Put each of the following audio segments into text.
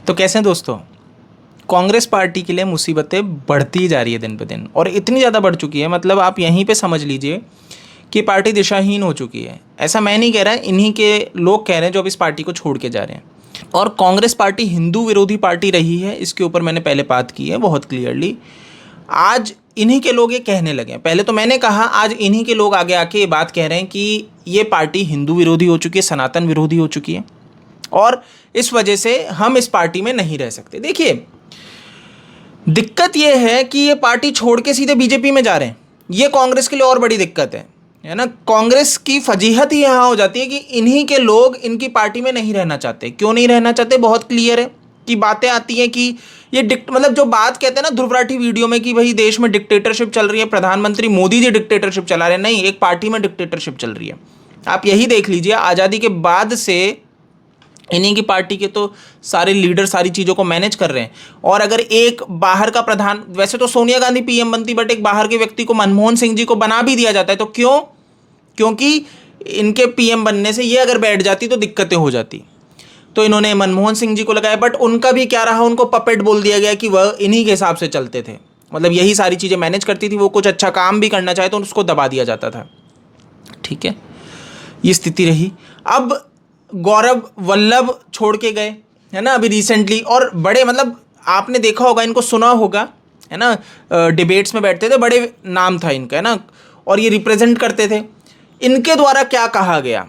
तो कैसे हैं दोस्तों? कांग्रेस पार्टी के लिए मुसीबतें बढ़ती जा रही है दिन पे दिन, और इतनी ज़्यादा बढ़ चुकी है, मतलब आप यहीं पे समझ लीजिए कि पार्टी दिशाहीन हो चुकी है। ऐसा मैं नहीं कह रहा, इन्हीं के लोग कह रहे हैं जो अब इस पार्टी को छोड़ के जा रहे हैं। और कांग्रेस पार्टी हिंदू विरोधी पार्टी रही है, इसके ऊपर मैंने पहले बात की है बहुत क्लियरली। आज इन्हीं के लोग ये कहने लगे हैं, पहले तो मैंने कहा, आज इन्हीं के लोग आगे आके ये बात कह रहे हैं कि ये पार्टी हिंदू विरोधी हो चुकी है, सनातन विरोधी हो चुकी है, और इस वजह से हम इस पार्टी में नहीं रह सकते। देखिए, दिक्कत ये है कि ये पार्टी छोड़ के सीधे बीजेपी में जा रहे हैं। ये कांग्रेस के लिए और बड़ी दिक्कत है ना। कांग्रेस की फजीहत ही यहाँ हो जाती है कि इन्हीं के लोग इनकी पार्टी में नहीं रहना चाहते। क्यों नहीं रहना चाहते? बहुत क्लियर है कि बातें आती हैं कि ये मतलब जो बात कहते हैं ना ध्रुव राठी वीडियो में कि भाई देश में डिक्टेटरशिप चल रही है, प्रधानमंत्री मोदी जी डिक्टेटरशिप चला रहे हैं। नहीं, एक पार्टी में डिक्टेटरशिप चल रही है। आप यही देख लीजिए, आज़ादी के बाद से इन्हीं की पार्टी के तो सारे लीडर सारी चीज़ों को मैनेज कर रहे हैं। और अगर एक बाहर का प्रधान, वैसे तो सोनिया गांधी पीएम बनती, बट एक बाहर के व्यक्ति को, मनमोहन सिंह जी को बना भी दिया जाता है। तो क्यों? क्योंकि इनके पीएम बनने से ये अगर बैठ जाती तो दिक्कतें हो जाती, तो इन्होंने मनमोहन सिंह जी को लगाया। बट उनका भी क्या रहा, उनको पपेट बोल दिया गया कि वह इन्हीं के हिसाब से चलते थे, मतलब यही सारी चीज़ें मैनेज करती थी। वो कुछ अच्छा काम भी करना चाहे तो उसको दबा दिया जाता था। ठीक है, ये स्थिति रही। अब गौरव वल्लभ छोड़ के गए, है ना, अभी रिसेंटली। और बड़े, मतलब आपने देखा होगा, इनको सुना होगा, है ना, डिबेट्स में बैठते थे, बड़े नाम था इनका, है ना, और ये रिप्रेजेंट करते थे। इनके द्वारा क्या कहा गया?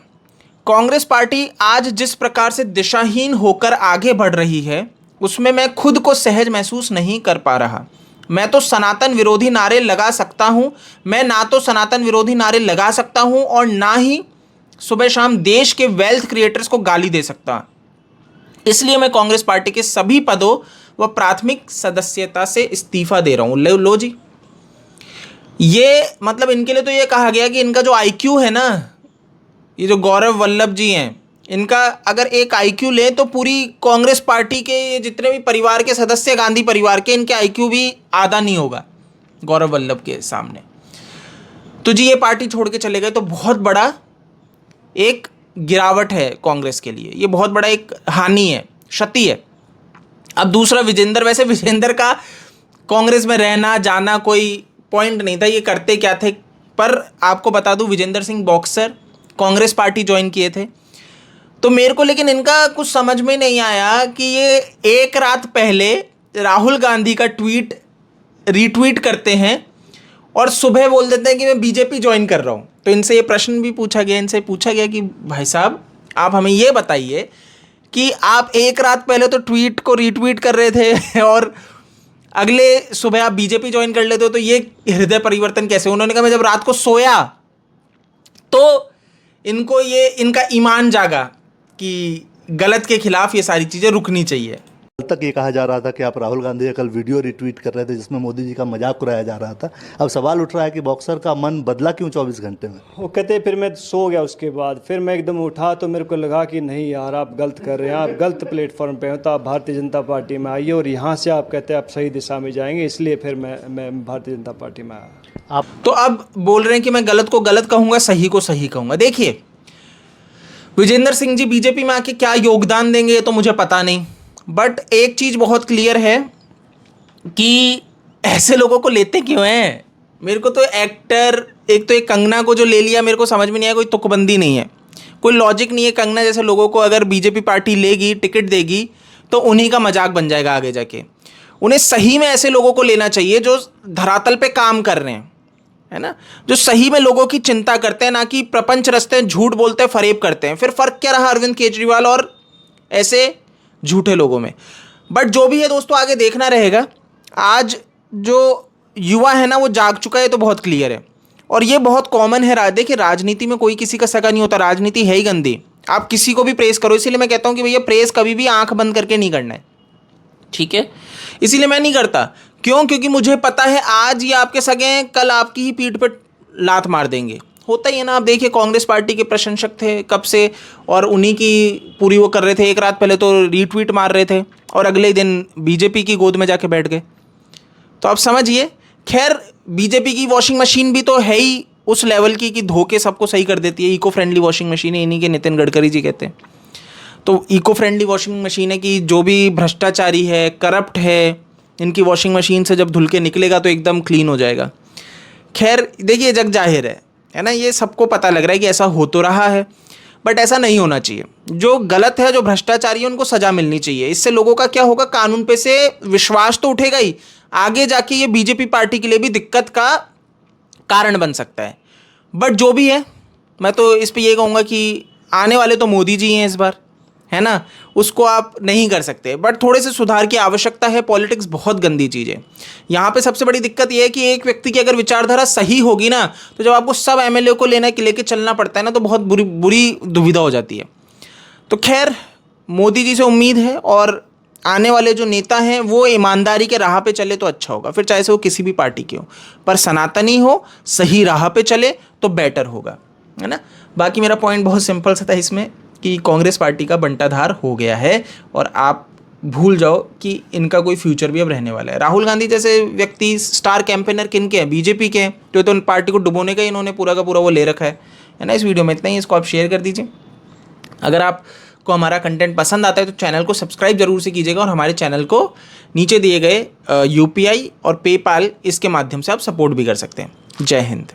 कांग्रेस पार्टी आज जिस प्रकार से दिशाहीन होकर आगे बढ़ रही है, उसमें मैं खुद को सहज महसूस नहीं कर पा रहा। मैं तो सनातन विरोधी नारे लगा सकता हूँ, मैं ना तो सनातन विरोधी नारे लगा सकता हूँ और ना ही सुबह शाम देश के वेल्थ क्रिएटर्स को गाली दे सकता। इसलिए मैं कांग्रेस पार्टी के सभी पदों व प्राथमिक सदस्यता से इस्तीफा दे रहा हूँ। लो जी, ये मतलब इनके लिए तो ये कहा गया कि इनका जो आईक्यू है ना, ये जो गौरव वल्लभ जी हैं, इनका अगर एक आईक्यू ले तो पूरी कांग्रेस पार्टी के जितने भी परिवार के सदस्य, गांधी परिवार के, इनके आईक्यू भी आधा नहीं होगा गौरव वल्लभ के सामने। तो जी ये पार्टी छोड़ के चले गए, तो बहुत बड़ा एक गिरावट है कांग्रेस के लिए, ये बहुत बड़ा एक हानि है, क्षति है। अब दूसरा विजेंद्र, वैसे विजेंद्र का कांग्रेस में रहना जाना कोई पॉइंट नहीं था, ये करते क्या थे। पर आपको बता दूं, Vijender Singh boxer Congress party join किए थे। तो मेरे को लेकिन इनका कुछ समझ में नहीं आया कि ये एक रात पहले राहुल गांधी का ट्वीट रीट्वीट करते हैं और सुबह बोल देते हैं कि मैं बीजेपी ज्वाइन कर रहा हूँ। तो इनसे ये प्रश्न भी पूछा गया, इनसे पूछा गया कि भाई साहब, आप हमें ये बताइए कि आप एक रात पहले तो ट्वीट को रीट्वीट कर रहे थे और अगले सुबह आप बीजेपी ज्वाइन कर लेते हो, तो ये हृदय परिवर्तन कैसे? उन्होंने कहा मैं जब रात को सोया तो इनको ये, इनका ईमान जागा कि गलत के खिलाफ ये सारी चीज़ें रुकनी चाहिए। कल तक ये कहा जा रहा था कि आप राहुल गांधी का कल वीडियो रिट्वीट कर रहे थे जिसमें मोदी जी का मजाक उड़ाया जा रहा था। अब सवाल उठ रहा है कि बॉक्सर का मन बदला क्यों 24 घंटे में? वो कहते फिर मैं सो गया, उसके बाद फिर मैं एकदम उठा तो मेरे को लगा कि नहीं यार, आप गलत कर रहे हैं, आप गलत प्लेटफॉर्म पे हो, तो आप भारतीय जनता पार्टी में आइए और यहाँ से आप कहते हैं आप सही दिशा में जाएंगे, इसलिए फिर मैं भारतीय जनता पार्टी में आया। आप तो अब बोल रहे हैं कि मैं गलत को गलत कहूँगा, सही को सही कहूँगा। देखिए, विजेंद्र सिंह जी बीजेपी में आके क्या योगदान देंगे ये तो मुझे पता नहीं, बट एक चीज़ बहुत क्लियर है कि ऐसे लोगों को लेते क्यों हैं। मेरे को तो एक्टर, एक तो एक कंगना को जो ले लिया, मेरे को समझ में नहीं आया, कोई तुकबंदी नहीं है, कोई लॉजिक नहीं है। कंगना जैसे लोगों को अगर बीजेपी पार्टी लेगी, टिकट देगी, तो उन्हीं का मजाक बन जाएगा आगे जाके। उन्हें सही में ऐसे लोगों को लेना चाहिए जो धरातल पे काम कर रहे हैं, है ना, जो सही में लोगों की चिंता करते हैं, ना कि प्रपंच रचते हैं, झूठ बोलते हैं, फरेब करते हैं। फिर फ़र्क क्या रहा अरविंद केजरीवाल और ऐसे झूठे लोगों में? बट जो भी है दोस्तों, आगे देखना रहेगा। आज जो युवा है ना वो जाग चुका है, तो बहुत क्लियर है, और ये बहुत कॉमन है। देखिए, राजनीति में कोई किसी का सगा नहीं होता, राजनीति है ही गंदी। आप किसी को भी प्रेस करो, इसीलिए मैं कहता हूँ कि भैया प्रेस कभी भी आंख बंद करके नहीं करना है, ठीक है? इसीलिए मैं नहीं करता। क्यों? क्योंकि मुझे पता है आज ये आपके सगे हैं, कल आपकी ही पीठ पर लात मार देंगे। होता ही है ना। आप देखिए, कांग्रेस पार्टी के प्रशंसक थे कब से, और उन्हीं की पूरी वो कर रहे थे। एक रात पहले तो रीट्वीट मार रहे थे और अगले दिन बीजेपी की गोद में जाके बैठ गए। तो आप समझिए, खैर बीजेपी की वॉशिंग मशीन भी तो है ही उस लेवल की कि धो के सबको सही कर देती है। इको फ्रेंडली वॉशिंग मशीन है, इन्हीं के नितिन गडकरी जी कहते हैं। तो इको फ्रेंडली वॉशिंग मशीन है कि जो भी भ्रष्टाचारी है, करप्ट है, इनकी वॉशिंग मशीन से जब धुल के निकलेगा तो एकदम क्लीन हो जाएगा। खैर देखिए, जग जाहिर है ना, ये सबको पता लग रहा है कि ऐसा हो तो रहा है, बट ऐसा नहीं होना चाहिए। जो गलत है, जो भ्रष्टाचारी है, उनको सज़ा मिलनी चाहिए। इससे लोगों का क्या होगा, कानून पे से विश्वास तो उठेगा ही, आगे जाके ये बीजेपी पार्टी के लिए भी दिक्कत का कारण बन सकता है। बट जो भी है, मैं तो इस पे ये कहूँगा कि आने वाले तो मोदी जी हैं इस बार, है ना, उसको आप नहीं कर सकते, बट थोड़े से सुधार की आवश्यकता है। पॉलिटिक्स बहुत गंदी चीज़ है। यहाँ पे सबसे बड़ी दिक्कत ये है कि एक व्यक्ति की अगर विचारधारा सही होगी ना, तो जब आपको सब एमएलए को लेके चलना पड़ता है ना, तो बहुत बुरी दुविधा हो जाती है। तो खैर, मोदी जी से उम्मीद है, और आने वाले जो नेता हैं वो ईमानदारी के राह पे चले तो अच्छा होगा, फिर चाहे से वो किसी भी पार्टी के हो, पर सनातनी हो, सही राह पे चले तो बेटर होगा, है ना। बाकी मेरा पॉइंट बहुत सिंपल सा था इसमें कि कांग्रेस पार्टी का बंटाधार हो गया है, और आप भूल जाओ कि इनका कोई फ्यूचर भी अब रहने वाला है। राहुल गांधी जैसे व्यक्ति स्टार कैंपेनर किनके हैं, बीजेपी के हैं, तो उन पार्टी को डुबोने का इन्होंने पूरा का पूरा वो ले रखा है ना। इस वीडियो में इतना ही, इसको आप शेयर कर दीजिए। अगर आपको हमारा कंटेंट पसंद आता है तो चैनल को सब्सक्राइब जरूर से कीजिएगा, और हमारे चैनल को नीचे दिए गए UPI और पेपाल इसके माध्यम से आप सपोर्ट भी कर सकते हैं। जय हिंद।